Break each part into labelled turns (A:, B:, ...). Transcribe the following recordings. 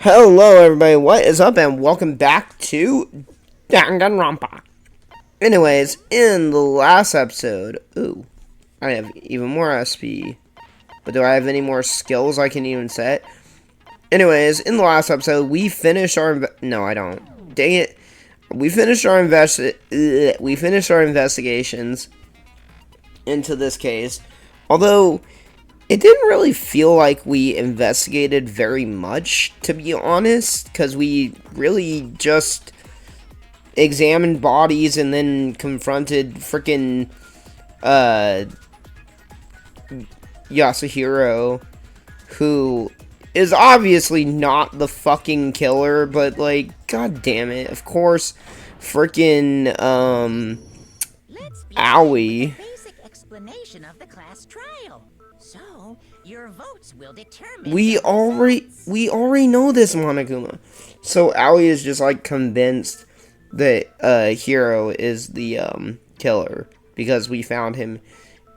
A: Hello everybody, what is up and welcome back to Danganronpa. Anyways, in the last episode, I have even more SP, but do I have any more skills I can even set? Anyways, in the last episode, we finished our, no I don't, dang it, we finished our investigations into this case, although it didn't really feel like we investigated very much, to be honest, because we really just examined bodies and then confronted freaking Yasuhiro, who is obviously not the fucking killer, but like, god damn it, of course, freaking Aoi.
B: Explanation of the class trial. So, your votes will determine.
A: We already know this, Monokuma. So Aoi is just like convinced that Hiro is the killer because we found him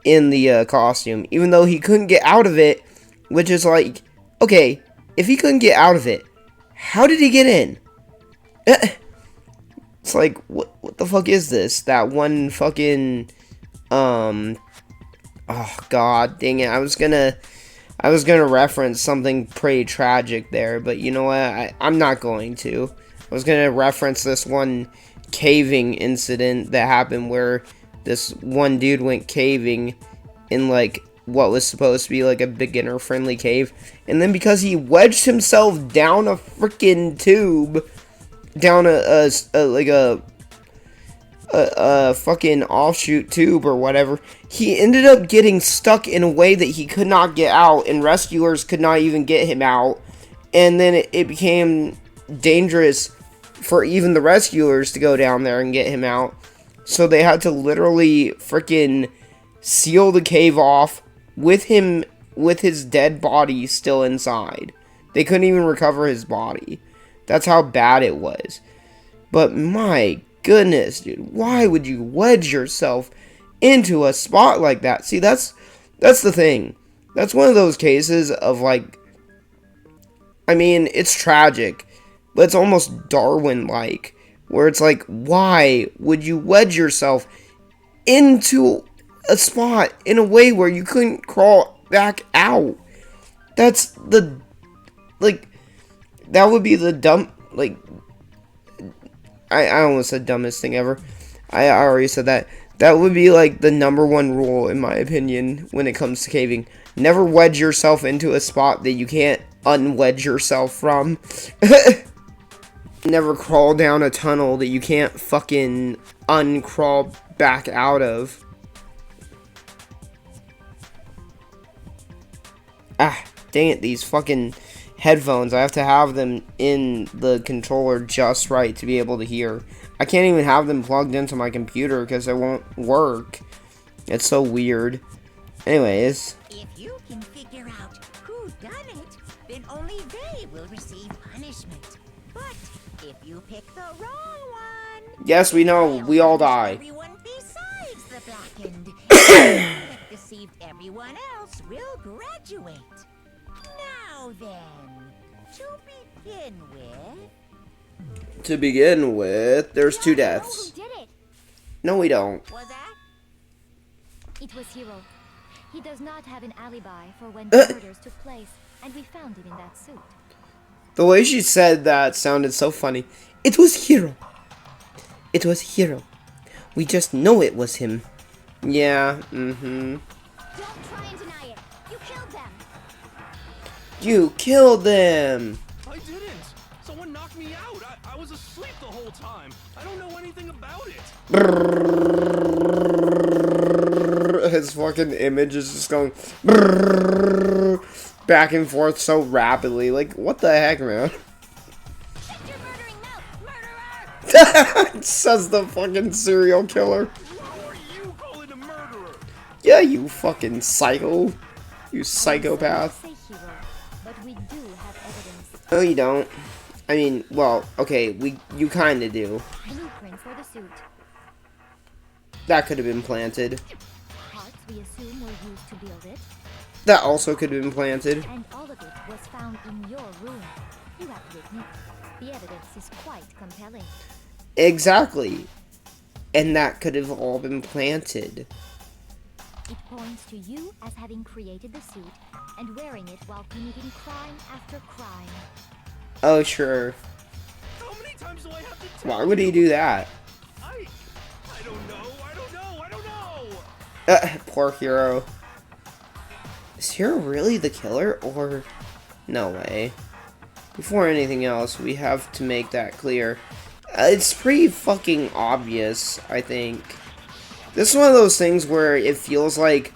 A: in the costume, even though he couldn't get out of it. Which is like, okay, if he couldn't get out of it, how did he get in? It's like, what the fuck is this? That one fucking oh god dang it, I was gonna reference something pretty tragic there, but you know what, I'm not going to. I was gonna reference this one caving incident that happened where this one dude went caving in like what was supposed to be like a beginner friendly cave, and then because he wedged himself down a freaking tube, down a fucking offshoot tube or whatever, he ended up getting stuck in a way that he could not get out, and rescuers could not even get him out, and then it became dangerous for even the rescuers to go down there and get him out, so they had to literally freaking seal the cave off with him, with his dead body still inside. They couldn't even recover his body. That's how bad it was. But my goodness, dude, why would you wedge yourself into a spot like that? See, that's the thing. That's one of those cases of like, I mean, it's tragic, but it's almost Darwin-like, where it's like, why would you wedge yourself into a spot in a way where you couldn't crawl back out? That's the, like, that would be the dumb, like, I almost said dumbest thing ever. I already said that. That would be like the #1 rule, in my opinion, when it comes to caving. Never wedge yourself into a spot that you can't unwedge yourself from. Never crawl down a tunnel that you can't fucking uncrawl back out of. Ah, dang it, these fucking headphones. I have to have them in the controller just right to be able to hear. I can't even have them plugged into my computer because it won't work. It's so weird. Anyways.
B: If you can figure out who done it, then only they will receive punishment. But if you pick the wrong one,
A: yes, we know. We all die.
B: Everyone besides the blackened. That deceived everyone else will graduate. Now then,
A: to begin with, there's 2 deaths.
C: We did it.
A: No, we don't.
B: Was that?
C: It was Hiro. He does not have an alibi for when the murders took place, and we found him in that suit.
A: The way she said that sounded so funny. It was Hiro. It was Hiro. We just know it was him. Yeah,
C: Don't try and deny it. You killed them.
A: You killed them.
D: I didn't. Someone knocked me out. I was asleep the whole time. I don't know anything about it.
A: His fucking image is just going back and forth so rapidly. Like, what the heck, man?
C: Shut your murdering mouth, murderer!
A: Says the fucking serial killer.
D: Who are you calling a murderer?
A: Yeah, you fucking psycho. You psychopath.
C: Say Hiro, but we do have evidence.
A: No, you don't. I mean, well, okay, you kinda do.
C: Blueprint for the suit.
A: That could have been planted.
C: Parts we assume were used to build it.
A: That also could have been planted.
C: And all of it was found in your room. You have admit, the evidence is quite compelling.
A: Exactly. And that could have all been planted.
C: It points to you as having created the suit and wearing it while committing crime after crime.
A: Oh, sure.
D: How many times do I have to tell
A: Why would he do that?
D: I don't know. I don't know.
A: Poor Hero. Is Hero really the killer, or... No way. Before anything else, we have to make that clear. It's pretty fucking obvious, I think. This is one of those things where it feels like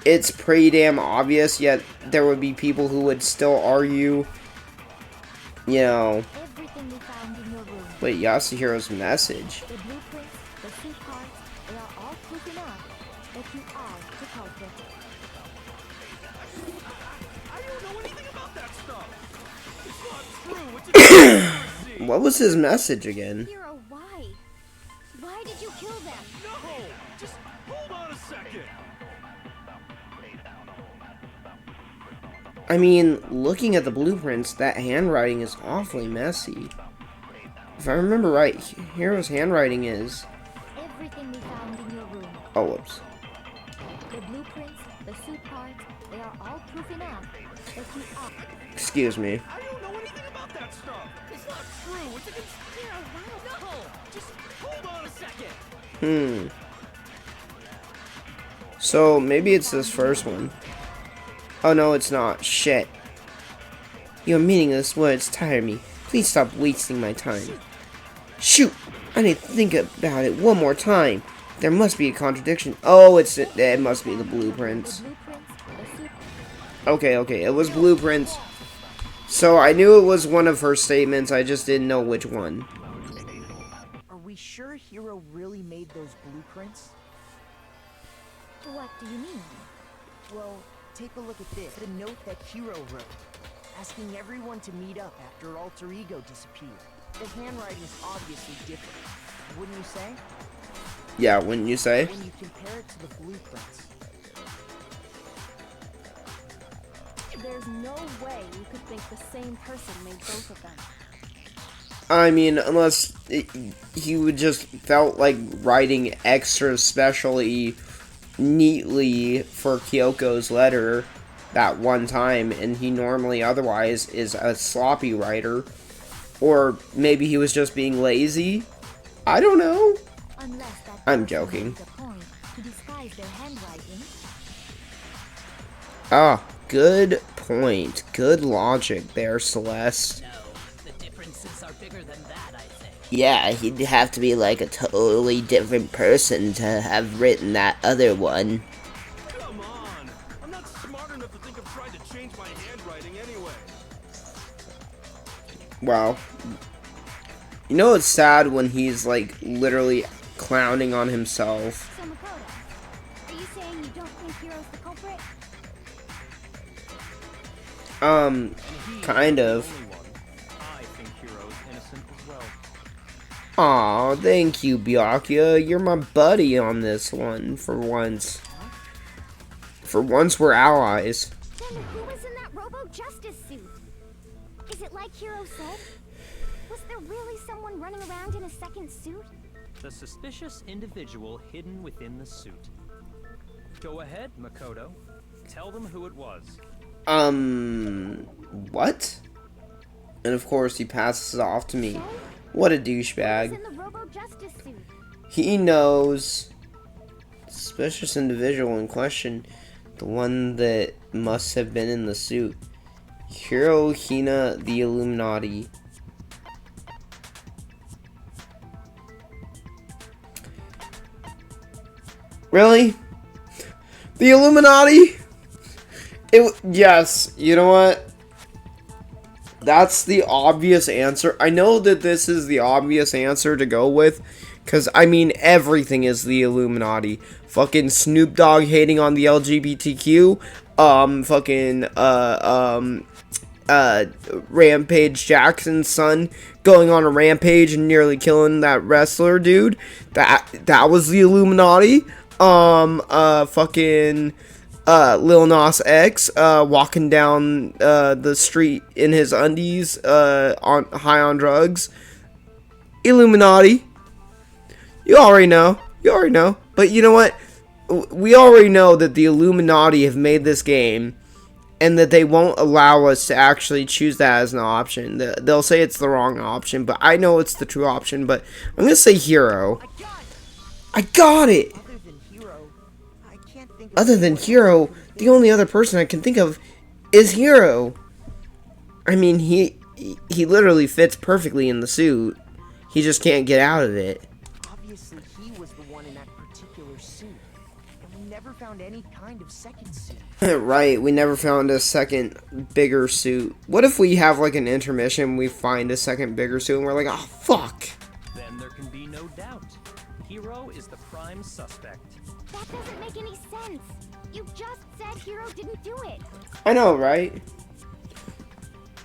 A: it's pretty damn obvious, yet there would be people who would still argue, you know...
C: Everything we found in your room,
A: Wait, Yasuhiro's message.
C: the blueprints, the suit parts, they are all proof enough that you are the culprit.
D: I don't know anything about that stuff. It's not true. It's a conspiracy.
A: What was his message again?
C: Hero, why? Why did you kill them?
D: No, just hold on a second.
A: I mean, looking at the blueprints, that handwriting is awfully messy. If I remember right, Hero's handwriting is...
C: Everything we found in your room,
A: Oh, whoops.
C: the blueprints, the suit parts, they are all proof enough that you are.
A: Excuse me.
D: I don't know anything about that stuff. It's not true. It's a conspiracy. No, just hold on a second.
A: So, maybe it's this first one. Oh no, it's not. Shit. Your meaningless words tire me. Please stop wasting my time. Shoot! I need to think about it one more time. There must be a contradiction. Oh, it must be the blueprints. Okay, it was blueprints. So I knew it was one of her statements, I just didn't know which one.
E: Are we sure Hero really made those blueprints?
C: What do you mean?
E: Well, take a look at this. The note that Hero wrote, asking everyone to meet up after Alter Ego disappeared. The handwriting is obviously different, wouldn't you say?
A: Yeah, wouldn't you say?
E: When you compare it to the blueprints.
F: There's no way you could think the same person made both of them.
A: I mean, unless he would just felt like writing extra specially neatly for Kyoko's letter that one time, and he normally otherwise is a sloppy writer. Or maybe he was just being lazy. I don't know.
C: Unless that
A: I'm
C: person
A: joking.
C: made a point to disguise their handwriting.
A: Ah, good point. Good logic there, Celeste.
G: No, the differences are bigger than that, I think.
A: Yeah, he'd have to be like a totally different person to have written that other one.
D: Come on. I'm not smart enough to think of trying to change my handwriting anyway.
A: Wow. You know it's sad when he's like literally clowning on himself.
C: So Makoto, are you saying you don't think Hero's the culprit?
A: Kind of.
D: Only one. I think Hero's innocent as well.
A: Aw, thank you, Byakuya. You're my buddy on this one, for once. For once, we're allies.
C: Then who was in that Robo-Justice suit? Is it like Hero said? Was there really someone running around in a second suit?
G: The suspicious individual hidden within the suit. Go ahead, Makoto. Tell them who it was.
A: What? And of course, he passes it off to me. What a
C: Who was
A: douchebag.
C: in the Robo-Justice suit?
A: He knows. Suspicious individual in question. The one that must have been in the suit. Hiro Hina, the Illuminati. Really? The Illuminati? Yes, you know what? That's the obvious answer. I know that this is the obvious answer to go with, because, I mean, everything is the Illuminati. Fucking Snoop Dogg hating on the LGBTQ. Rampage Jackson's son going on a rampage and nearly killing that wrestler dude. That was the Illuminati. Lil Nas X walking down the street in his undies on high on drugs. Illuminati. You already know. But you know what? We already know that the Illuminati have made this game, and that they won't allow us to actually choose that as an option. They'll say it's the wrong option, but I know it's the true option. But I'm gonna say Hero. I got it.
E: Other than Hero, I can't think of
A: Other than Hero, the only other person I can think of is Hero. I mean, he literally fits perfectly in the suit. He just can't get out of it.
E: Obviously, he was the one in that particular suit, and we never found any kind of second suit.
A: Right, we never found a second bigger suit. What if we have like an intermission, we find a second bigger suit, and we're like, oh fuck.
G: Then there can be no doubt. Hero is the prime suspect.
C: That doesn't make any sense. You just said Hero didn't do it.
A: I know, right?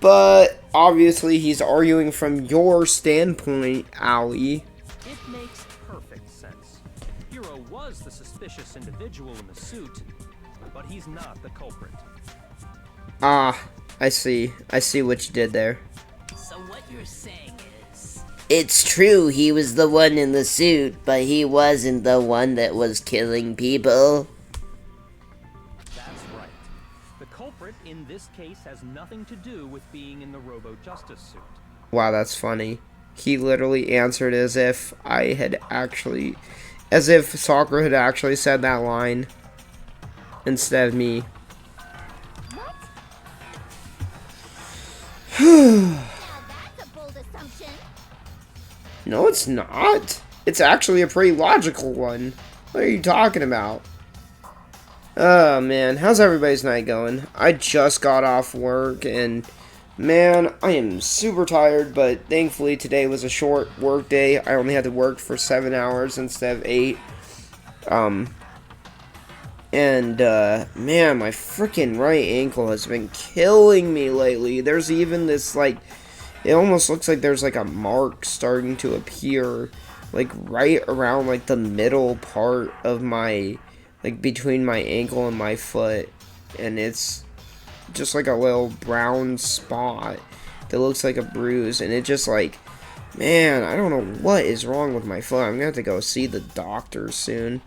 A: But obviously he's arguing from your standpoint, Allie.
G: It makes perfect sense. Hero was the suspicious individual in the suit, but he's not the culprit.
A: Ah, I see. I see what you did there.
H: So what you're saying is...
I: It's true he was the one in the suit, but he wasn't the one that was killing people.
G: That's right. The culprit in this case has nothing to do with being in the Robo-Justice suit.
A: Wow, that's funny. He literally answered as if as if Soccer had actually said that line instead of me.
C: What? Now that's a bold assumption.
A: No, it's not. It's actually a pretty logical one. What are you talking about? Oh, man. How's everybody's night going? I just got off work, and, man, I am super tired, but thankfully today was a short work day. I only had to work for 7 hours instead of 8. Man, my freaking right ankle has been killing me lately. There's even this, like, it almost looks like there's, like, a mark starting to appear, like, right around, like, the middle part of my, like, between my ankle and my foot. And it's just, like, a little brown spot that looks like a bruise. And it just, like, man, I don't know what is wrong with my foot. I'm gonna have to go see the doctor soon.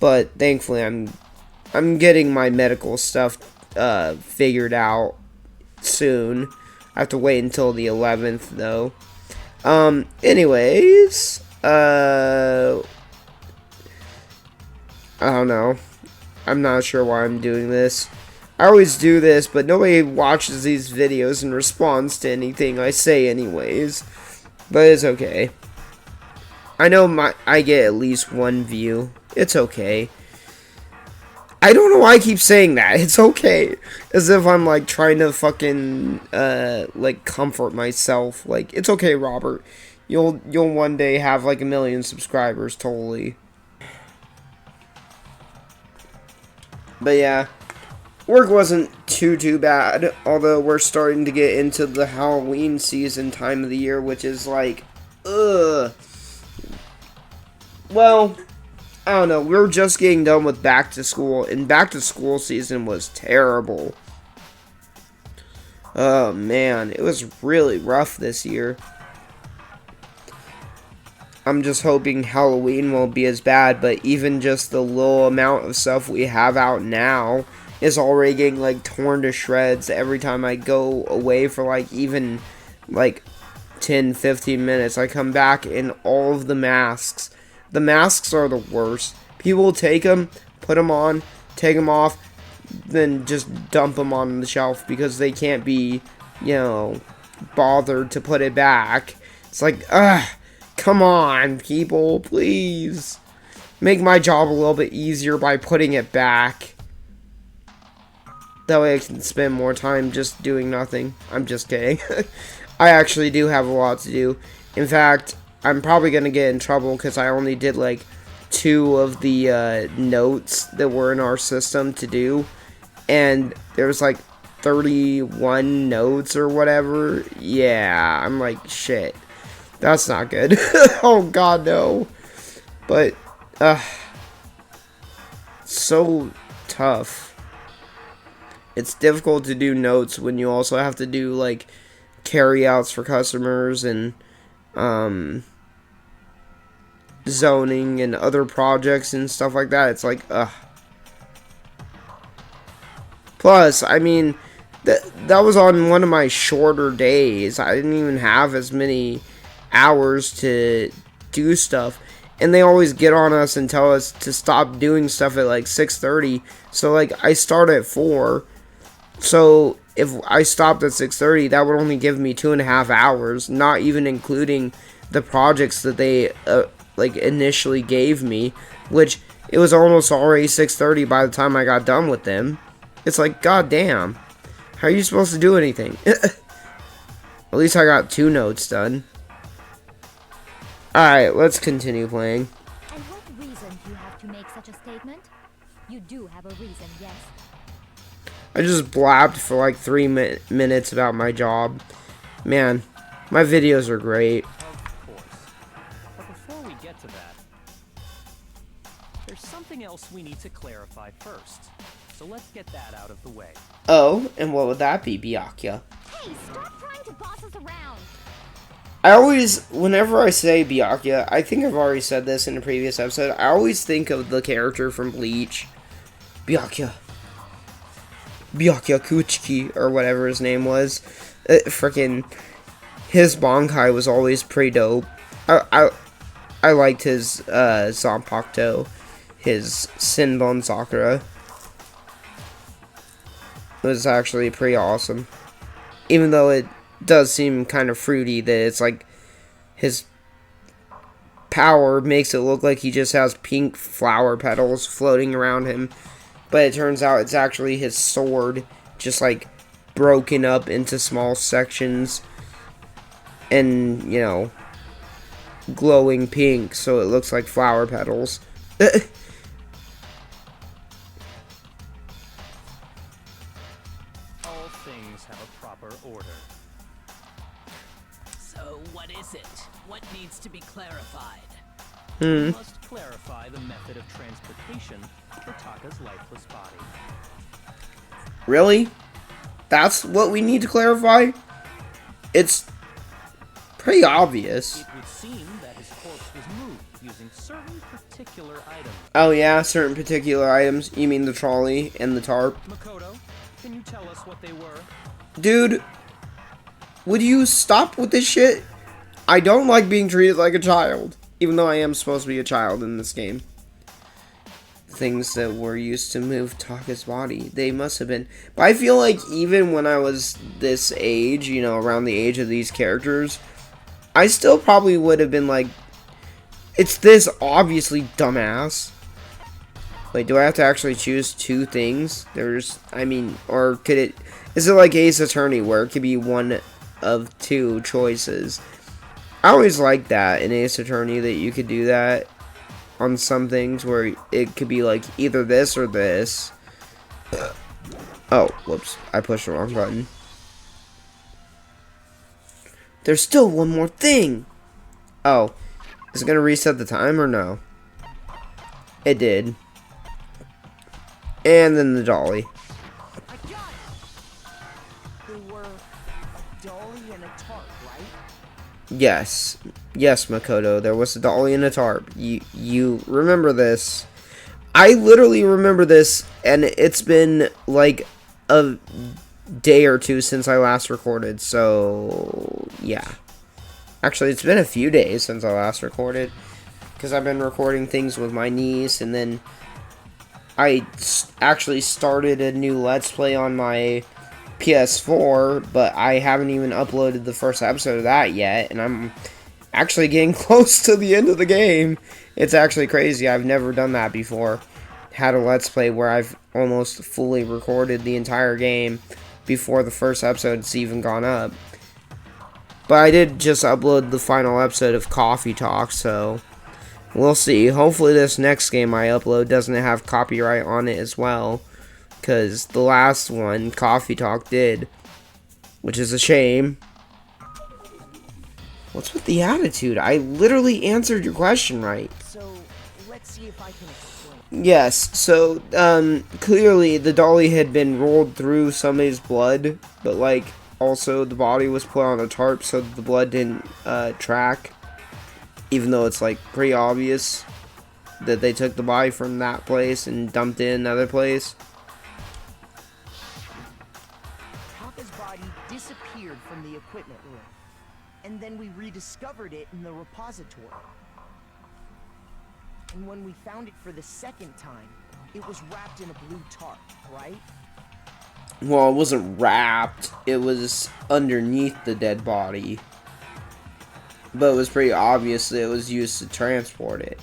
A: But thankfully, I'm getting my medical stuff figured out soon. I have to wait until the 11th, though. Anyways, I don't know. I'm not sure why I'm doing this. I always do this, but nobody watches these videos and responds to anything I say anyways. But it's okay. I know I get at least one view. It's okay. I don't know why I keep saying that. It's okay. As if I'm, like, trying to fucking, like, comfort myself. Like, it's okay, Robert. You'll one day have, like, 1 million subscribers, totally. But, yeah. Work wasn't too bad. Although, we're starting to get into the Halloween season time of the year, which is, like, ugh. Well, I don't know, we were just getting done with back to school, and back to school season was terrible. Oh man, it was really rough this year. I'm just hoping Halloween won't be as bad, but even just the little amount of stuff we have out now is already getting, like, torn to shreds every time I go away for, like, even, like, 10-15 minutes. I come back and all of the masks are the worst. People take them, put them on, take them off, then just dump them on the shelf because they can't be, you know, bothered to put it back. It's like, ugh, come on, people, please. Make my job a little bit easier by putting it back. That way I can spend more time just doing nothing. I'm just kidding. I actually do have a lot to do. In fact, I'm probably going to get in trouble because I only did, like, 2 of the notes that were in our system to do. And there was, like, 31 notes or whatever. Yeah, I'm like, shit. That's not good. Oh, God, no. But, so tough. it's difficult to do notes when you also have to do like carryouts for customers and zoning and other projects and stuff like that. It's like, ugh. Plus, I mean, that was on one of my shorter days. I didn't even have as many hours to do stuff. And they always get on us and tell us to stop doing stuff at like 6:30. So like I start at 4. So if I stopped at 6:30, that would only give me 2.5 hours, not even including the projects that they like initially gave me, which it was almost already 6:30 by the time I got done with them. It's like, goddamn, how are you supposed to do anything? At least I got 2 notes done. Alright, let's continue playing.
C: And what reason do you have to make such a statement? You do have a reason, yes.
A: I just blabbed for like 3 minutes about my job. Man, my videos are great.
G: Of course. But before we get to that, there's something else we need to clarify first. So let's get that out of the way.
A: Oh, and what would that be, Byakuya?
C: Hey, stop trying to boss us around.
A: I always, whenever I say Byakuya, I think I've already said this in a previous episode, I always think of the character from Bleach. Byakuya Kuchiki, or whatever his name was. Frickin' his Bankai was always pretty dope. I liked his Zanpakuto, his Sinbon Sakura. It was actually pretty awesome. Even though it does seem kind of fruity that it's like his power makes it look like he just has pink flower petals floating around him. But it turns out it's actually his sword just like broken up into small sections and, you know, glowing pink so it looks like flower petals.
G: All things have a proper order.
H: So what is it? What needs to be clarified?
G: We must clarify the method of transportation for Taka's lifeless body.
A: Really? That's what we need to clarify? It's pretty obvious.
G: It would seem that his corpse was moved using certain particular items.
A: Oh yeah, certain particular items. You mean the trolley and the tarp?
G: Makoto, can you tell us what they were?
A: Dude, would you stop with this shit? I don't like being treated like a child. Even though I am supposed to be a child in this game. Things that were used to move Taka's body. They must have been. But I feel like even when I was this age, you know, around the age of these characters, I still probably would have been like, it's this obviously dumbass. Wait, do I have to actually choose 2 things? I mean, or could it, is it like Ace Attorney where it could be one of 2 choices? I always liked that in Ace Attorney that you could do that on some things where it could be like either this or this. Oh, whoops. I pushed the wrong button. There's still one more thing. Oh, is it going to reset the time or no? It did. And then the dolly.
E: I got it! They were a dolly and a tarp, right?
A: Yes. Yes, Makoto. There was a dolly and a tarp. You remember this. I literally remember this, and it's been like a day or 2 since I last recorded, so yeah. Actually, it's been a few days since I last recorded, because I've been recording things with my niece, and then I actually started a new Let's Play on my PS4, but I haven't even uploaded the first episode of that yet, and I'm actually getting close to the end of the game. It's actually crazy. I've never done that before. Had a Let's Play where I've almost fully recorded the entire game before the first episode's even gone up. But I did just upload the final episode of Coffee Talk, so we'll see. Hopefully this next game I upload doesn't have copyright on it as well, because the last one, Coffee Talk, did, which is a shame. What's with the attitude? I literally answered your question right.
E: So, let's see if I can explain.
A: Yes, so, clearly the dolly had been rolled through somebody's blood, but, like, also the body was put on a tarp so that the blood didn't, track, even though it's, like, pretty obvious that they took the body from that place and dumped it in another place.
E: Taka's body disappeared from the equipment room, and then we rediscovered it in the repository. And when we found it for the second time, it was wrapped in a blue tarp, right?
A: Well, it wasn't wrapped, it was underneath the dead body. But it was pretty obvious that it was used to transport it.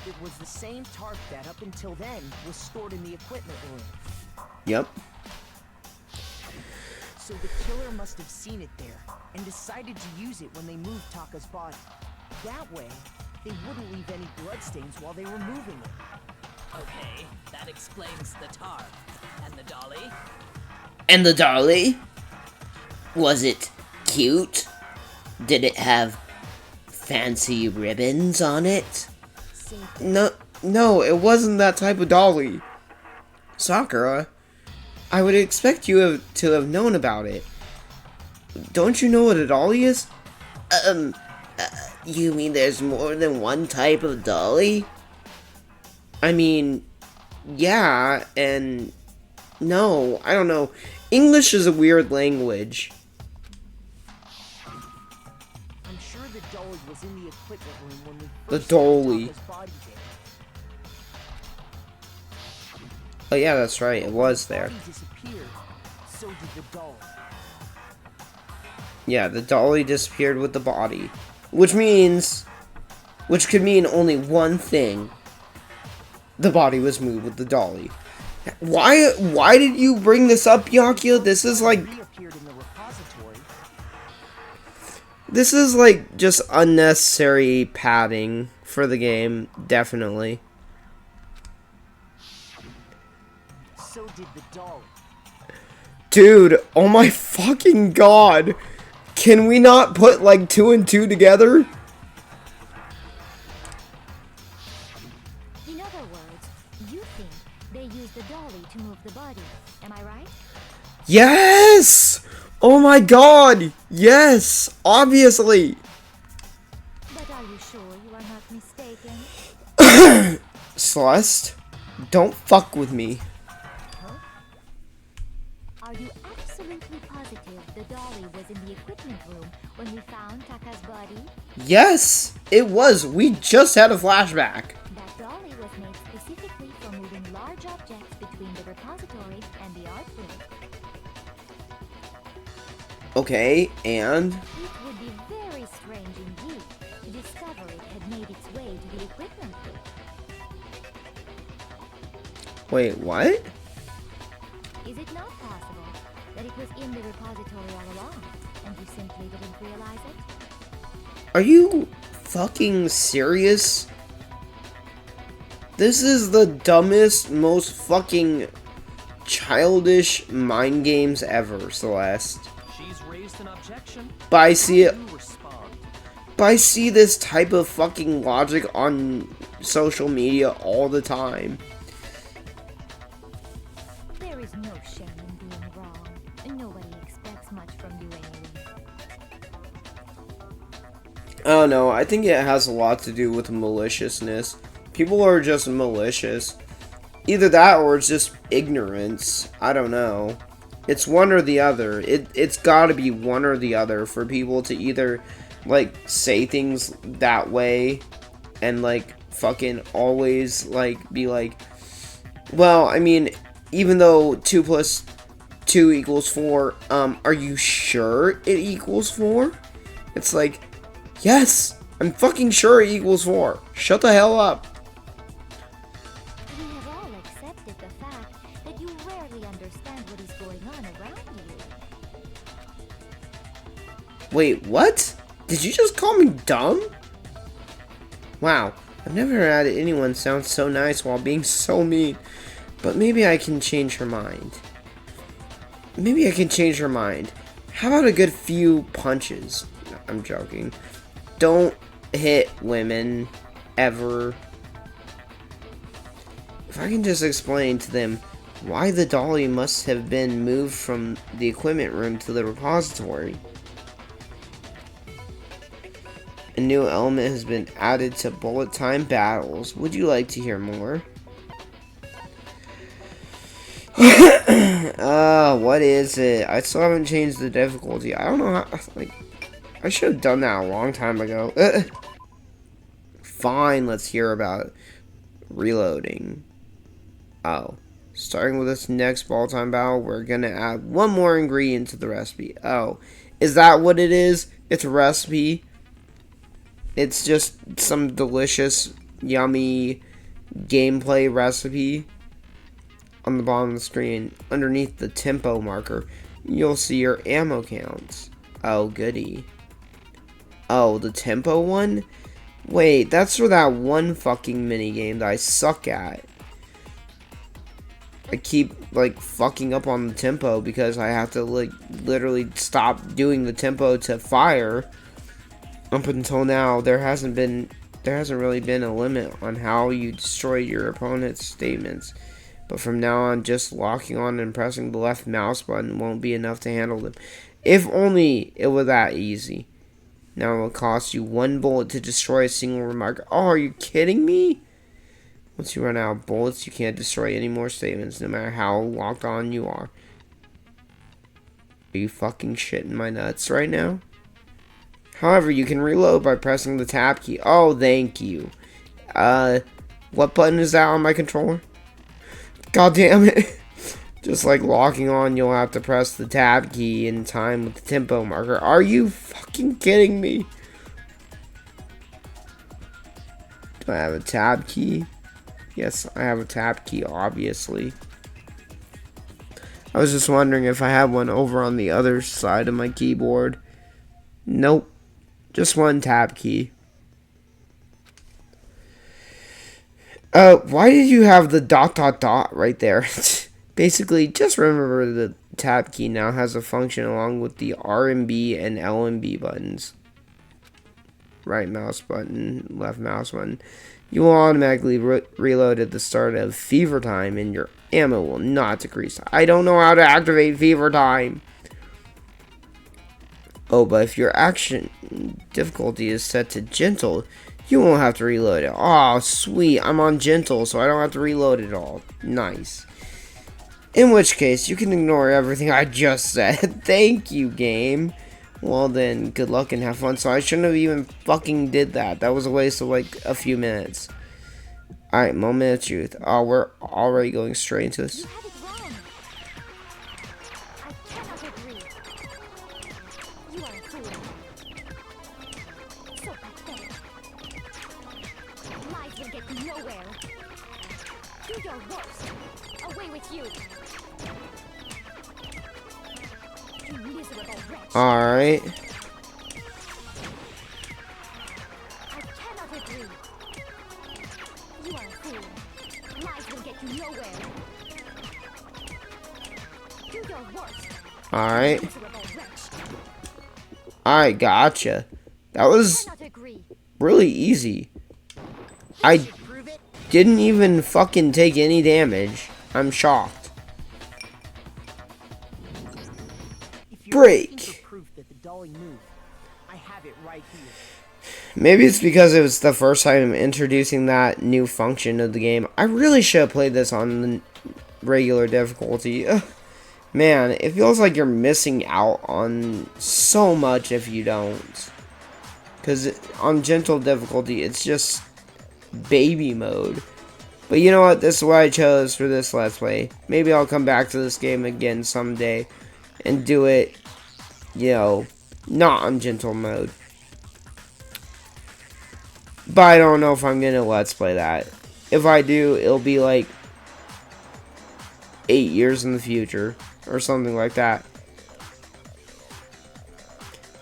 E: It was the same tarp that, up until then, was stored in the equipment room.
A: Yep.
E: So the killer must have seen it there, and decided to use it when they moved Taka's body. That way, they wouldn't leave any bloodstains while they were moving it.
H: Okay, that explains the tarp. And the dolly?
I: And the dolly? Was it cute? Did it have fancy ribbons on it?
A: No, it wasn't that type of dolly. Sakura, I would expect you to have known about it. Don't you know what a dolly is?
I: You mean there's more than one type of dolly?
A: I mean, yeah, and no, I don't know. English is a weird language.
E: I'm sure the dolly was in the equipment room when we
A: The
E: first
A: dolly.
E: found Taka's body there.
A: Oh yeah, that's right, it was
E: The
A: there.
E: body disappeared, so did the dolly.
A: Yeah, the dolly disappeared with the body. Which could mean only one thing. The body was moved with the dolly. Why did you bring this up, Yakio? This is like...
E: Reappeared in the repository.
A: This is like just unnecessary padding for the game, definitely.
E: So did the dolly.
A: Dude, oh my fucking god. Can we not put like 2 and 2 together?
C: In other words, you think they used the dolly to move the body. Am I right?
A: Yes! Oh my god! Yes! Obviously!
C: But are you sure you are not mistaken?
A: Celeste, don't fuck with me.
C: Are you absolutely positive the dolly was in the equipment room when we found Taka's body?
A: Yes! It was! We just had a flashback.
C: That dolly was made specifically for moving large objects between the repository and the art room.
A: Okay, and?
C: It would be very strange indeed to discover it had made its way to the equipment room.
A: Wait, what?
C: Is it not possible that it was in the repository all along, and you simply didn't realize it?
A: Are you fucking serious? This is the dumbest, most fucking childish mind games ever, Celeste.
G: She's raised an objection.
A: But I see it.
G: How do you respond?
A: But I see this type of fucking logic on social media all the time.
C: There is no shame in being wrong, and nobody expects much from you anyway.
A: I don't know, I think it has a lot to do with maliciousness. People are just malicious. Either that or it's just ignorance. I don't know. It's one or the other. It's gotta be one or the other for people to either, like, say things that way and, like, fucking always, like, be like, well, I mean, even though 2 plus 2 equals 4, are you sure it equals 4? It's like, yes, I'm fucking sure it equals 4. Shut the hell up.
C: We have all accepted the fact that you rarely understand what is going on around you.
A: Wait, what? Did you just call me dumb? Wow, I've never had anyone sound so nice while being so mean. But maybe I can change her mind. Maybe I can change her mind. How about a good few punches? I'm joking. Don't hit women. Ever. If I can just explain to them why the dolly must have been moved from the equipment room to the repository. A new element has been added to bullet time battles. Would you like to hear more? What is it? I still haven't changed the difficulty. I don't know how, like, I should have done that a long time ago. Fine, let's hear about it. Reloading. Oh. Starting with this next ball time battle, we're gonna add one more ingredient to the recipe. Oh. Is that what it is? It's a recipe? It's just some delicious, yummy gameplay recipe. On the bottom of the screen, underneath the tempo marker, you'll see your ammo counts. Oh, goody. Oh, the tempo one? Wait, that's for that one fucking minigame that I suck at. I keep, like, fucking up on the tempo because I have to, like, literally stop doing the tempo to fire. Up until now, there hasn't really been a limit on how you destroy your opponent's statements. But from now on, just locking on and pressing the left mouse button won't be enough to handle them. If only it were that easy. Now it will cost you 1 bullet to destroy a single remark. Oh, are you kidding me? Once you run out of bullets, you can't destroy any more statements, no matter how locked on you are. Are you fucking shitting my nuts right now? However, you can reload by pressing the tab key. Oh, thank you. What button is that on my controller? God damn it. Just like locking on, you'll have to press the tab key in time with the tempo marker. Are you fucking kidding me? Do I have a tab key? Yes, I have a tab key, obviously. I was just wondering if I had one over on the other side of my keyboard. Nope. Just one tab key. Why did you have the ... right there? Basically, just remember the tab key now has a function along with the R and B and L and B buttons. Right mouse button, left mouse button. You will automatically reload at the start of fever time and your ammo will not decrease. I don't know how to activate fever time. Oh, but if your action difficulty is set to gentle, you won't have to reload it. Oh, sweet. I'm on gentle, so I don't have to reload it all. Nice. In which case, you can ignore everything I just said. Thank you, game. Well then, good luck and have fun. So I shouldn't have even fucking did that. That was a waste of like a few minutes. Alright, moment of truth. Oh, we're already going straight into this. Alright. Alright. Alright, gotcha. That was really easy. I didn't even fucking take any damage. I'm shocked. Break. Maybe it's because it was the first time introducing that new function of the game. I really should have played this on the regular difficulty. Man, it feels like you're missing out on so much if you don't. Because on gentle difficulty, it's just baby mode. But you know what? This is what I chose for this Let's Play. Maybe I'll come back to this game again someday and do it, you know, not on gentle mode. But I don't know if I'm going to Let's Play that. If I do, it'll be like 8 years in the future or something like that.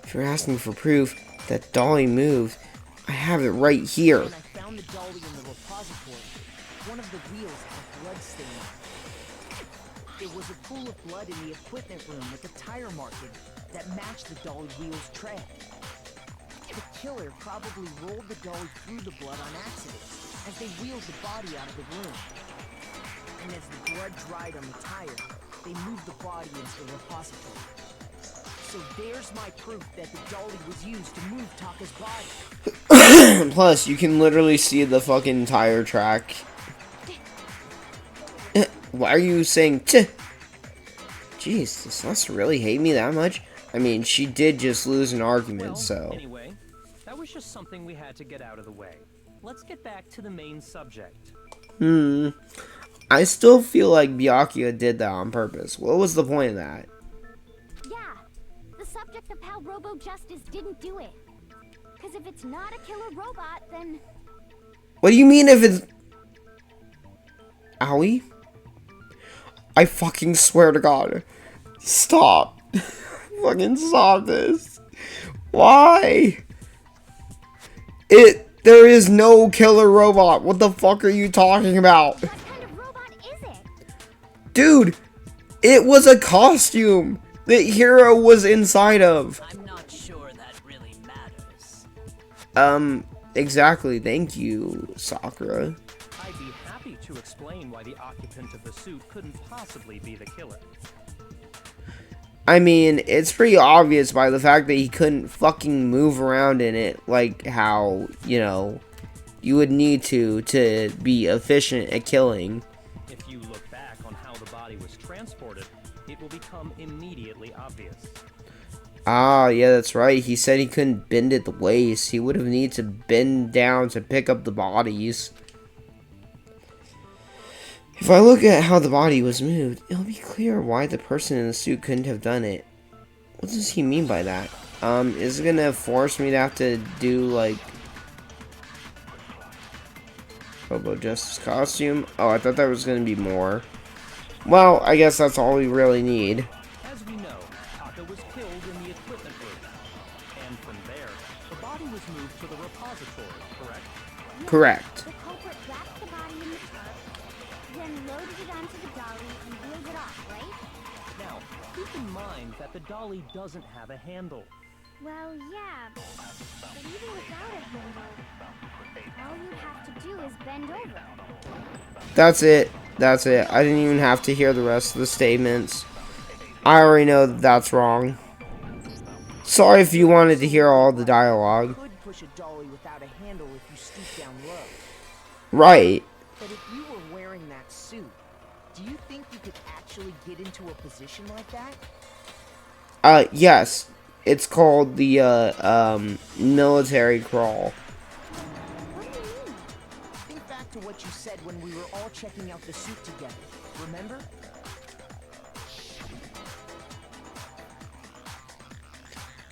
A: If you're asking for proof that Dolly moved, I have it right here.
E: When I found the dolly in the repository, one of the wheels had a blood stain. There was a pool of blood in the equipment room with a tire marking that matched the dolly wheel's tread. The killer probably rolled the dolly through the blood on accident as they wheeled the body out of the room. and as the blood dried on the tire, they moved the body into the repository. So there's my proof that the dolly was used to move Taka's body.
A: Plus, you can literally see the fucking tire track. Why are you saying t? Jeez, does Celeste really hate me that much? I mean, she did just lose an argument,
G: Well,
A: so...
G: anyway, that was just something we had to get out of the way. Let's get back to the main subject.
A: I still feel like Byakuya did that on purpose. What was the point of that?
C: Yeah, the subject of how Robo Justice didn't do it. Because if it's not a killer robot, then...
A: What do you mean if it's... Owie? I fucking swear to God. Stop. Fucking stop this. Why? There is no killer robot. What the fuck are you talking about?
C: What kind of robot is it?
A: Dude, it was a costume that Hiro was inside of.
H: I'm not sure that really matters.
A: Exactly. Thank you, Sakura.
G: I'd be happy to explain why the occupant of the suit couldn't possibly be the killer.
A: I mean, it's pretty obvious by the fact that he couldn't fucking move around in it like how, you know, you would need to be efficient at killing.
G: If you look back on how the body was transported, it will become immediately obvious.
A: Ah, yeah, that's right. He said he couldn't bend at the waist. He would have needed to bend down to pick up the bodies. If I look at how the body was moved, it'll be clear why the person in the suit couldn't have done it. What does he mean by that? Is it gonna force me to have to do, like... Robo Justice costume? Oh, I thought there was gonna be more. Well, I guess that's all we really need.
G: As we know, Taka was killed in the equipment room. And from there, the body was moved to the repository, correct?
A: Correct.
C: The culprit wrapped the body in the tarp, then loaded it onto the dolly and wheeled it off, right?
G: Now, keep in mind that the dolly doesn't have a handle.
C: Well, yeah, but even without a handle, all you have to do is bend over.
A: That's it. That's it. I didn't even have to hear the rest of the statements. I already know that that's wrong. Sorry if you wanted to hear all the dialogue.
E: You could push a dolly without a handle if you stoop down low.
A: Right.
E: But if you were wearing that suit, do you think you could actually get into a position like that?
A: Yes. It's called the, military crawl.
C: What do you mean?
E: Think back to what you said when we were all checking out the suit together. Remember?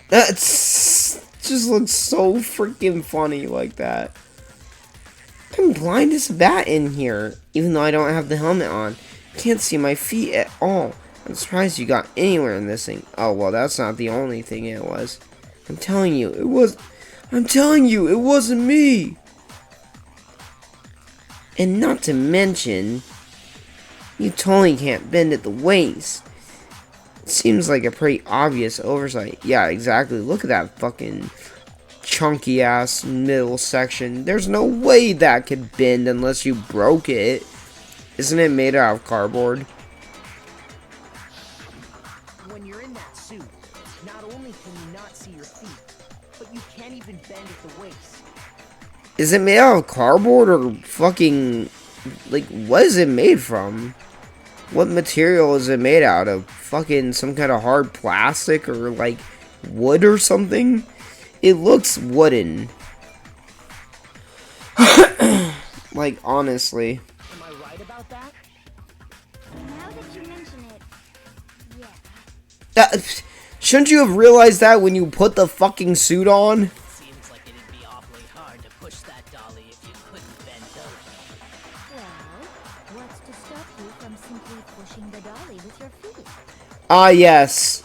A: That's just looks so freaking funny like that. I'm blind as a bat in here, even though I don't have the helmet on. Can't see my feet at all. I'm surprised you got anywhere in this thing. Oh, well, that's not the only thing it was. I'm telling you, it wasn't me. And not to mention, you totally can't bend at the waist. It seems like a pretty obvious oversight. Yeah, exactly. Look at that fucking chunky ass middle section. There's no way that could bend unless you broke it. Isn't it made out of cardboard?
E: When you're in that suit, not only can you not see your feet, but you can't even bend at the waist.
A: Is it made out of cardboard or fucking... Like, what is it made from? What material is it made out of? Fucking some kind of hard plastic or, like, wood or something? It looks wooden. Like, honestly.
E: Am I right about that?
C: Now that you mention it, yeah.
A: Shouldn't you have realized that when you put the fucking suit on?
H: Seems like it'd be awfully hard to push that dolly if you couldn't bend over.
C: Well, what's to stop you from simply pushing the dolly with your feet?
A: Ah, yes.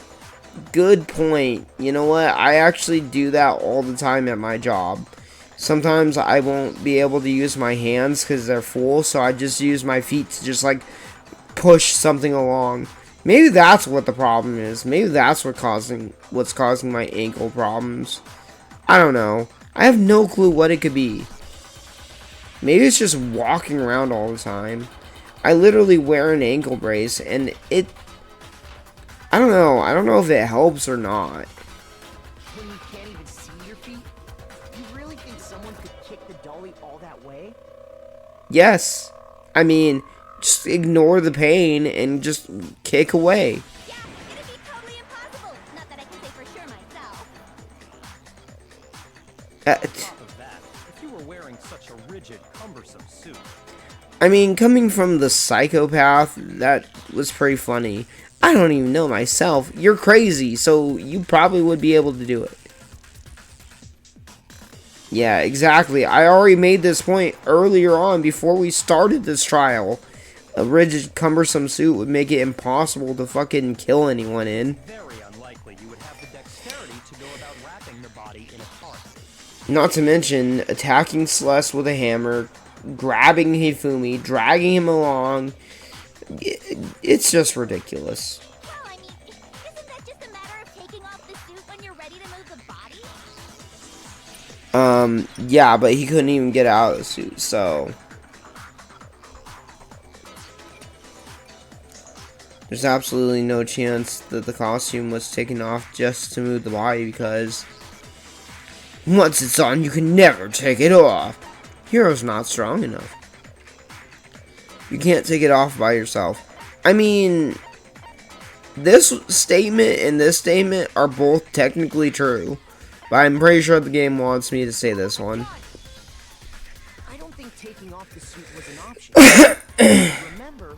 A: Good point. You know what? I actually do that all the time at my job. Sometimes I won't be able to use my hands because they're full, so I just use my feet to just, like, push something along. Maybe that's what the problem is. Maybe that's what's causing my ankle problems. I don't know. I have no clue what it could be. Maybe it's just walking around all the time. I literally wear an ankle brace, and I don't know. I don't know if it helps or not.
E: When you can't even see your feet? You really think someone could kick the dolly all that way?
A: Yes. I mean, just ignore the pain and just kick away.
C: Yeah, it'd be totally impossible. Not that I can say for sure myself.
G: On top of that, if you were wearing such a rigid, cumbersome suit,
A: I mean, coming from the psychopath, that was pretty funny. I don't even know myself. You're crazy, so you probably would be able to do it. Yeah, exactly. I already made this point earlier on before we started this trial. A rigid, cumbersome suit would make it impossible to fucking kill anyone in.
G: very unlikely you would have the dexterity to go about wrapping the body in a tarp.
A: Not to mention attacking Celeste with a hammer, grabbing Hifumi, dragging him along. It's just ridiculous.
C: Well, I mean, isn't that just a matter of taking off the suit when you're ready to move the body?
A: Yeah, but he couldn't even get out of the suit, so there's absolutely no chance that the costume was taken off just to move the body, because once it's on, you can never take it off. Hero's not strong enough. You can't take it off by yourself. I mean, this statement and this statement are both technically true, but I'm pretty sure the game wants me to say this one.
E: I don't think taking off the suit was an option. Remember,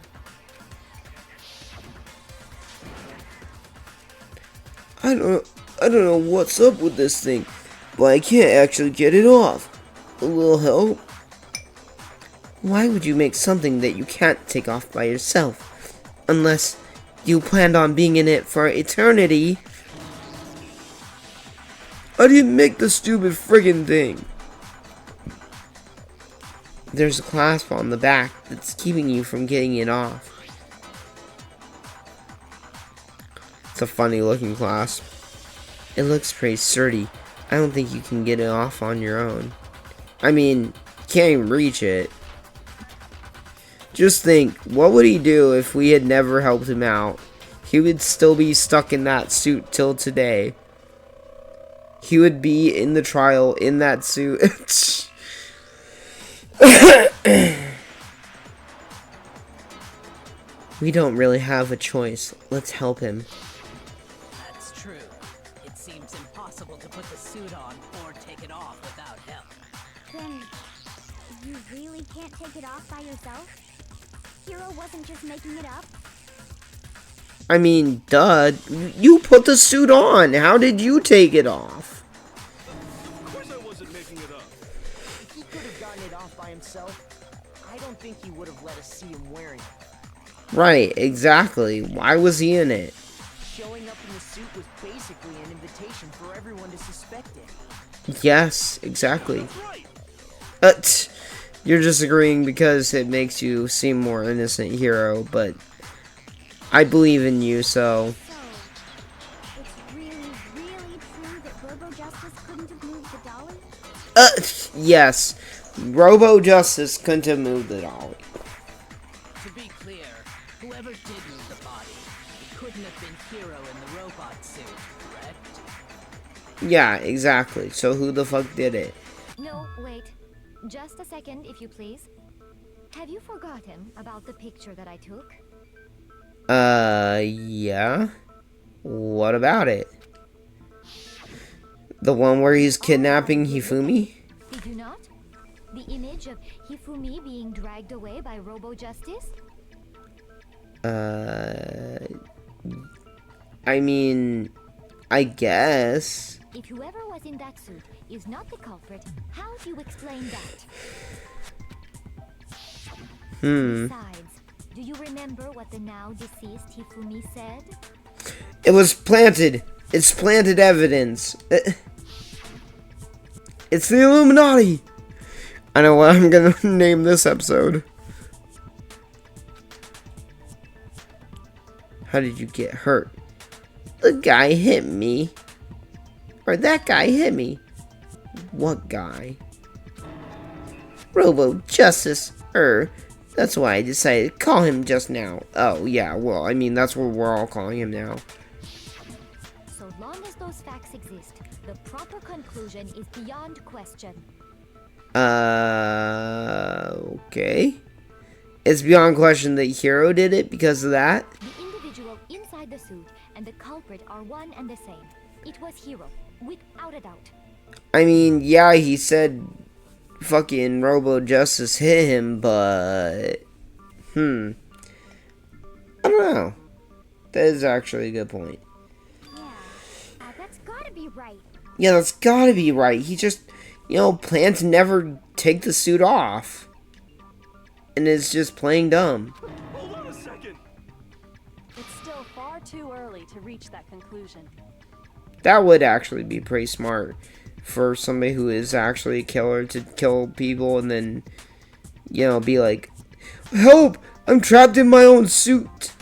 A: I don't know what's up with this thing, but I can't actually get it off. A little help? Why would you make something that you can't take off by yourself? Unless you planned on being in it for eternity. I didn't make the stupid friggin' thing. There's a clasp on the back that's keeping you from getting it off. It's a funny looking clasp. It looks pretty sturdy. I don't think you can get it off on your own. I mean, you can't even reach it. Just think, what would he do if we had never helped him out? He would still be stuck in that suit till today. He would be in the trial in that suit. We don't really have a choice. Let's help him.
H: That's true. It seems impossible to put the suit on or take it off without help.
C: Then, you really can't take it off by yourself? Hero wasn't just making it up?
A: I mean, duh. You put the suit on. How did you take it off?
D: Of course I wasn't making it up.
E: if he could have gotten it off by himself, I don't think he would have let us see him wearing it.
A: Right, exactly. Why was he in it?
E: Showing up in the suit was basically an invitation for everyone to suspect it.
A: Yes, exactly.
D: That's right.
A: You're disagreeing because it makes you seem more innocent, Hero, but I believe in you, so...
C: So, it's really, really true that Robo Justice couldn't have moved the dolly?
A: Yes. Robo Justice couldn't have moved the dolly.
H: To be clear, whoever did move the body, it couldn't have been Hero in the robot suit, correct?
A: Yeah, exactly. So who the fuck did it?
C: No, wait. Just a second, if you please. Have you forgotten about the picture that I took?
A: Yeah? What about it? The one where he's kidnapping Hifumi?
C: Did you not? The image of Hifumi being dragged away by Robo Justice?
A: I mean, I guess.
C: If whoever was in that suit is not the culprit, how do you explain that? Besides, do you remember what the now deceased Hifumi said?
A: It was planted. It's planted evidence. It's the Illuminati. I know what I'm gonna name this episode. How did you get hurt? The guy hit me. Or that guy hit me. What guy? Robo Justice. That's why I decided to call him just now. Oh, yeah, well, I mean, that's what we're all calling him now.
C: So long as those facts exist, the proper conclusion is beyond question.
A: Okay. It's beyond question that Hero did it because of that.
C: The individual inside the suit and the culprit are one and the same. It was Hero, without a doubt.
A: I mean, yeah, he said fucking Robo Justice hit him, but I don't know. That is actually a good point.
C: Yeah, that's gotta be right.
A: Yeah, that's gotta be right. He just, planned to never take the suit off. And is just playing dumb.
D: Hold on a second.
F: It's still far too early to reach that conclusion.
A: That would actually be pretty smart for somebody who is actually a killer to kill people and then, be like, help! I'm trapped in my own suit!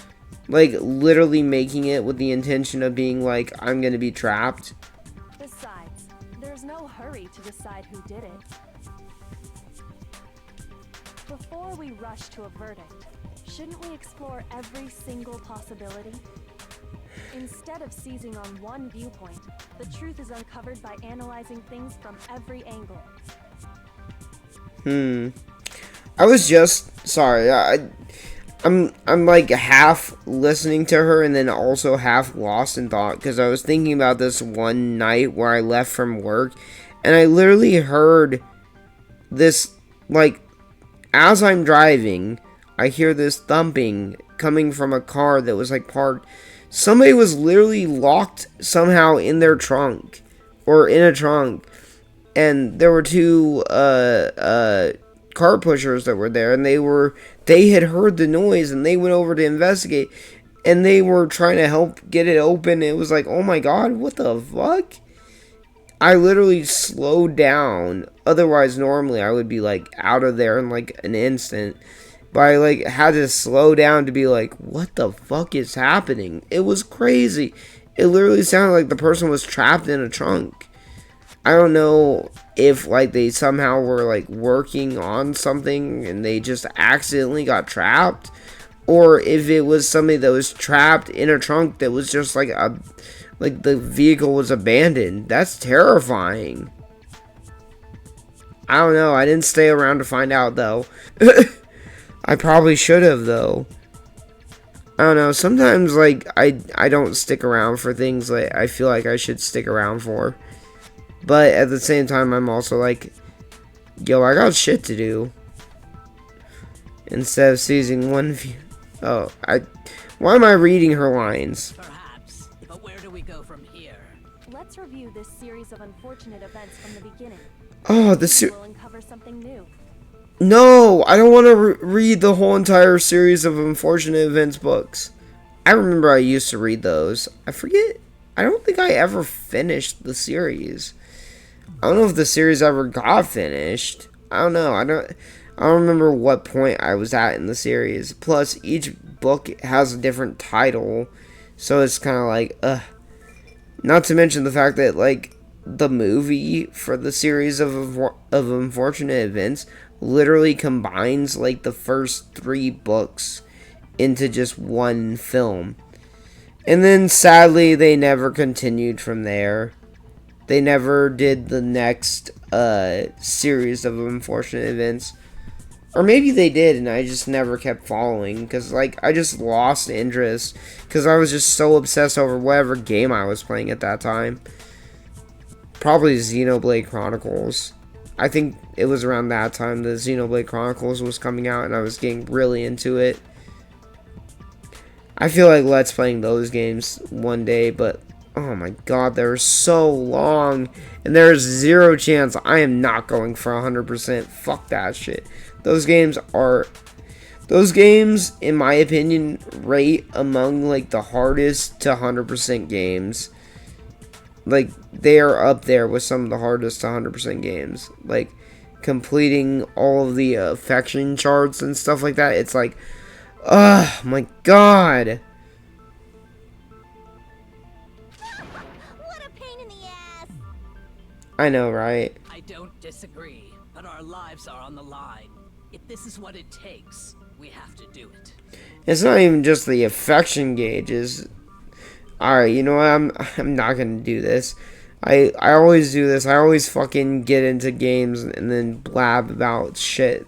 A: Like, literally making it with the intention of being like, I'm gonna be trapped.
F: Besides, there's no hurry to decide who did it. Before we rush to a verdict, shouldn't we explore every single possibility? Instead of seizing on one viewpoint, the truth is uncovered by analyzing things from every angle.
A: I was just sorry. I'm like half listening to her and then also half lost in thought because I was thinking about this one night where I left from work and I literally heard this, like, as I'm driving, I hear this thumping coming from a car that was like parked. Somebody was literally locked somehow in their trunk or in a trunk, and there were two car pushers that were there, and they had heard the noise and they went over to investigate, and they were trying to help get it open. It was like, oh my god, what the fuck? I literally slowed down. Otherwise, normally I would be like out of there in like an instant. But I like had to slow down to be like, what the fuck is happening? It was crazy. It literally sounded like the person was trapped in a trunk. I don't know if like they somehow were like working on something and they just accidentally got trapped, or if it was somebody that was trapped in a trunk that was just like the vehicle was abandoned. That's terrifying. I don't know. I didn't stay around to find out though. I probably should have though. I don't know. Sometimes like I don't stick around for things that I feel like I should stick around for. But at the same time, I'm also like, yo, I got shit to do. Instead of seizing one view. Oh, why am I reading her lines?
H: Perhaps, but where do we go from here?
F: Let's review this series of unfortunate events from the beginning.
A: Oh,
F: We'll uncover something new.
A: No, I don't want to read the whole entire series of unfortunate events books. I remember I used to read those. I forget. I don't think I ever finished the series. I don't know if the series ever got finished. I don't know. I don't remember what point I was at in the series. Plus, each book has a different title, so it's kind of like, Not to mention the fact that like the movie for the series of unfortunate events literally combines like the first 3 books into just one film. And then sadly they never continued from there. They never did the next series of unfortunate events. Or maybe they did and I just never kept following because like I just lost interest because I was just so obsessed over whatever game I was playing at that time. Probably Xenoblade Chronicles. I think it was around that time that Xenoblade Chronicles was coming out and I was getting really into it. I feel like Let's Playing those games one day, but oh my god, they're so long. And there's zero chance I am not going for 100%. Fuck that shit. Those games, in my opinion, rate among like the hardest to 100% games. Like, they are up there with some of the hardest to 100% games. Like, completing all of the affection charts and stuff like that. It's like, oh my god.
C: What a pain in the ass!
A: I know, right?
H: I don't disagree, but our lives are on the line. If this is what it takes, we have to do it.
A: It's not even just the affection gauges. Alright, you know what? I'm not gonna do this. I always do this. I always fucking get into games and then blab about shit.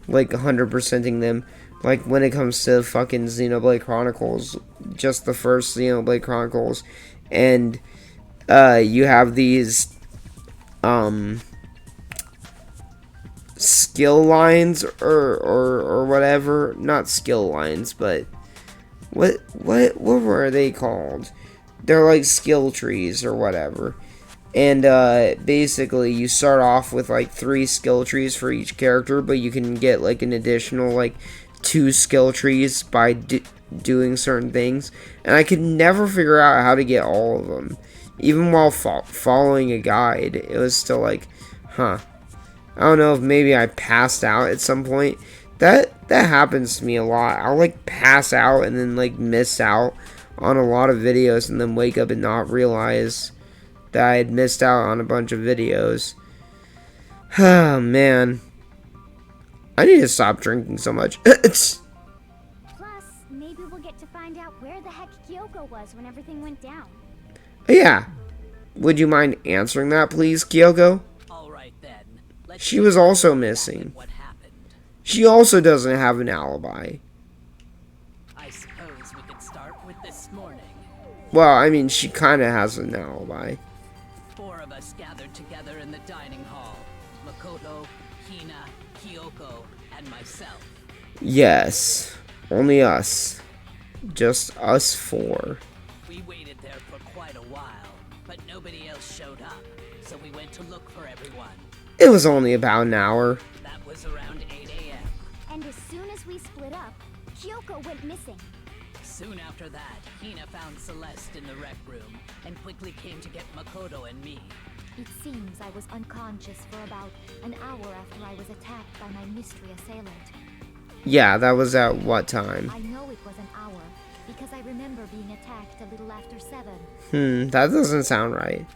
A: Like 100%ing them. Like when it comes to fucking Xenoblade Chronicles. Just the first Xenoblade Chronicles. And you have these skill lines or whatever. Not skill lines, but what were they called? They're like skill trees or whatever. And basically you start off with like 3 skill trees for each character, but you can get like an additional like 2 skill trees by doing certain things. And I could never figure out how to get all of them. Even while following a guide, it was still like, huh. I don't know if maybe I passed out at some point. That happens to me a lot. I'll like pass out and then like miss out on a lot of videos and then wake up and not realize that I had missed out on a bunch of videos. Oh man, I need to stop drinking so much.
C: Plus, maybe we'll get to find out where the heck Kyoko was when everything went down.
A: Yeah, would you mind answering that please, Kyoko?
H: All right then. Let's
A: She was also missing.
H: What happened?
A: She also doesn't have an alibi.
H: I suppose we could start with this morning.
A: Well, I mean, she kind of has an alibi.
H: 4 of us gathered together in the dining hall. Makoto, Hina, Kyoko, and myself.
A: Yes, only us. Just us 4.
H: We waited there for quite a while, but nobody else showed up, so we went to look for everyone.
A: It was only about an hour.
H: That was around 8 a.m.
C: And as soon as we split up, Kyoko went missing.
H: Soon after that, Hina found Celeste in the rec room and quickly came to get Makoto and me.
C: It seems I was unconscious for about an hour after I was attacked by my mystery assailant.
A: Yeah, that was at what time?
C: I know it was an hour because I remember being attacked a little after 7.
A: That doesn't sound right.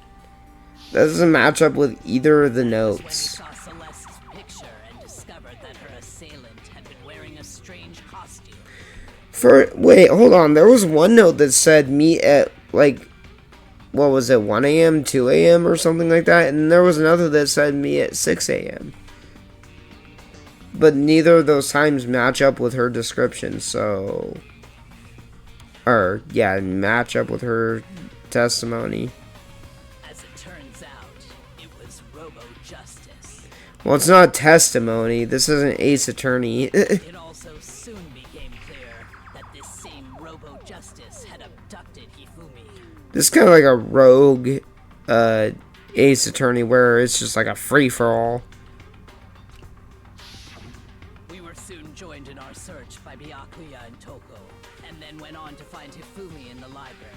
A: That doesn't match up with either of the
H: When we
A: notes.
H: saw Celeste's picture and discovered that her assailant had been wearing a strange costume.
A: Wait, hold on. There was one note that said meet at, like, what was it, 1 a.m., 2 a.m., or something like that? And there was another that said meet at 6 a.m. But neither of those times match up with her description, so... Or, yeah, match up with her testimony.
H: As it turns out, it was Robo-Justice.
A: Well, it's not testimony. This isn't Ace Attorney.
H: It also soon became clear that this same Robo-Justice had abducted Hifumi.
A: This is kind of like a rogue Ace Attorney where it's just like a free-for-all.
H: We were soon joined in our search by Byakuya and Toko, and then went on to find Hifumi in the library.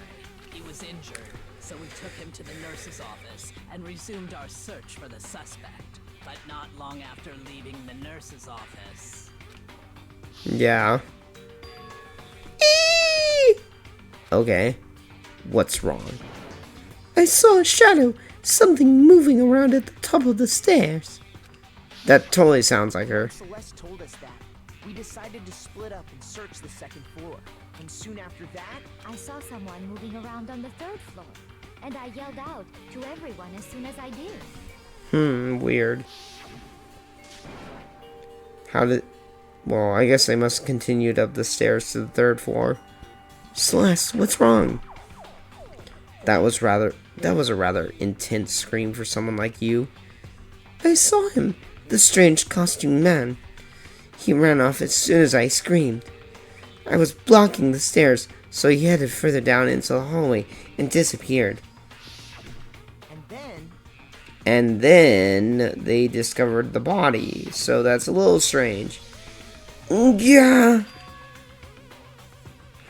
H: He was injured, so we took him to the nurse's office and resumed our search for the suspect. But not long after leaving the nurse's office...
A: Yeah. Okay. What's wrong? I saw a shadow. Something moving around at the top of the stairs. That totally sounds like her.
E: Celeste told us that. We decided to split up and search the 2nd floor. And soon after that,
C: I saw someone moving around on the 3rd floor, and I yelled out to everyone as soon as I did.
A: Weird. How did... Well, I guess they must have continued up the stairs to the 3rd floor. Celeste, what's wrong? That was a rather intense scream for someone like you. I saw him, the strange costumed man. He ran off as soon as I screamed. I was blocking the stairs, so he headed further down into the hallway and disappeared. And then they discovered the body, so that's a little strange. Yeah.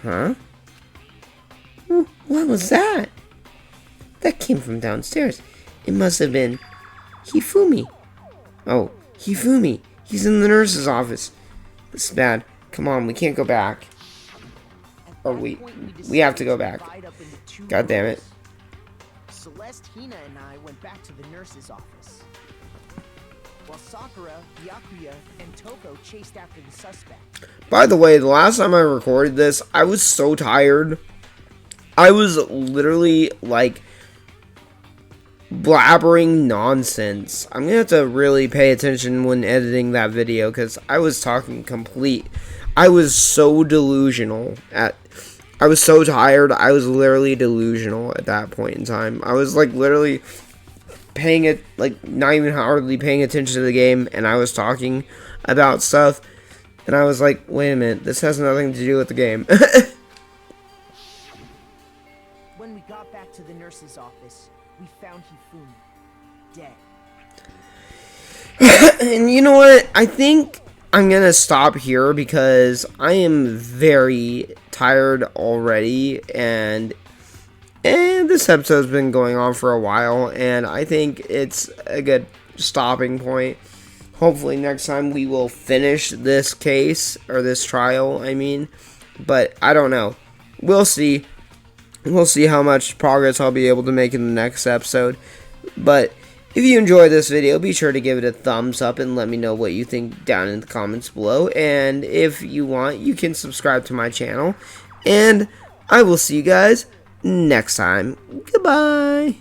A: Huh? What was that? That came from downstairs. It must have been Hifumi. Oh, Hifumi. He's in the nurse's office. This is bad. Come on, we can't go back. Or we have to go back. God damn it.
E: Celeste, Hina, and I went back to the nurse's office. while Sakura, Byakuya, and Toko chased after the suspect.
A: By the way, the last time I recorded this, I was so tired. I was literally like blabbering nonsense. I'm gonna have to really pay attention when editing that video because I was talking complete. I was so delusional I was so tired. I was literally delusional at that point in time. I was like literally paying it, like not even hardly paying attention to the game, and I was talking about stuff, and I was like, wait a minute, this has nothing to do with the game.
E: When we got back to the nurse's office, we found Hifumi dead.
A: And you know what? I think I'm gonna stop here because I am very tired already, and this episode's been going on for a while, and I think it's a good stopping point. Hopefully next time we will finish this case, or this trial, I mean, but I don't know. We'll see. We'll see how much progress I'll be able to make in the next episode, but if you enjoyed this video, be sure to give it a thumbs up and let me know what you think down in the comments below. And if you want, you can subscribe to my channel. And I will see you guys next time. Goodbye.